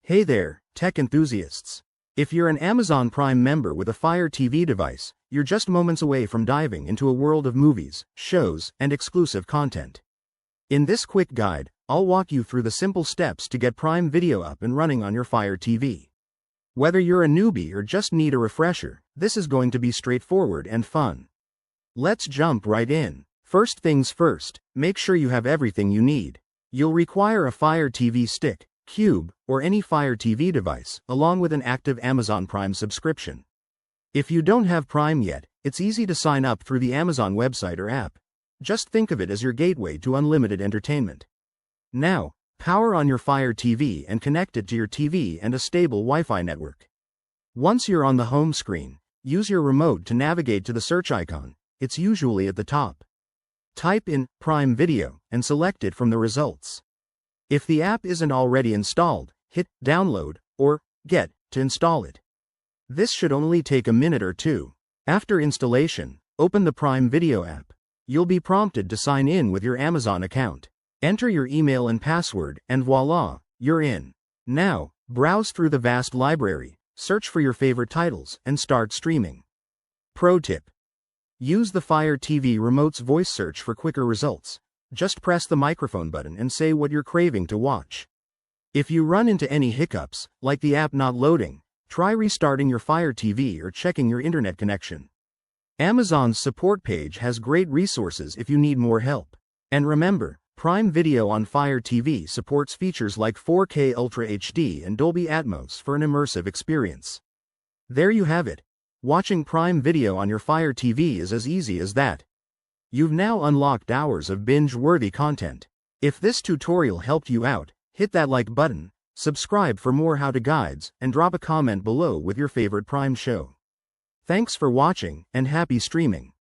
Hey there, tech enthusiasts. If you're an Amazon Prime member with a Fire TV device, you're just moments away from diving into a world of movies, shows, and exclusive content. In this quick guide, I'll walk you through the simple steps to get Prime Video up and running on your Fire TV. Whether you're a newbie or just need a refresher, this is going to be straightforward and fun. Let's jump right in. First things first, make sure you have everything you need. You'll require a Fire TV stick, Cube, or any Fire TV device, along with an active Amazon Prime subscription. If you don't have Prime yet, it's easy to sign up through the Amazon website or app. Just think of it as your gateway to unlimited entertainment. Now, power on your Fire TV and connect it to your TV and a stable Wi-Fi network. Once you're on the home screen, use your remote to navigate to the search icon. It's usually at the top. Type in Prime Video and select it from the results. If the app isn't already installed, hit Download or Get to install it. This should only take a minute or two. After installation, open the Prime Video app. You'll be prompted to sign in with your Amazon account. Enter your email and password, and voila, you're in. Now, browse through the vast library, search for your favorite titles, and start streaming. Pro tip: use the Fire TV remote's voice search for quicker results. Just press the microphone button and say what you're craving to watch. If you run into any hiccups, like the app not loading, try restarting your Fire TV or checking your internet connection. Amazon's support page has great resources if you need more help. And remember, Prime Video on Fire TV supports features like 4K Ultra HD and Dolby Atmos for an immersive experience. There you have it. Watching Prime Video on your Fire TV is as easy as that. You've now unlocked hours of binge-worthy content. If this tutorial helped you out, hit that like button, subscribe for more how-to guides, and drop a comment below with your favorite Prime show. Thanks for watching, and happy streaming.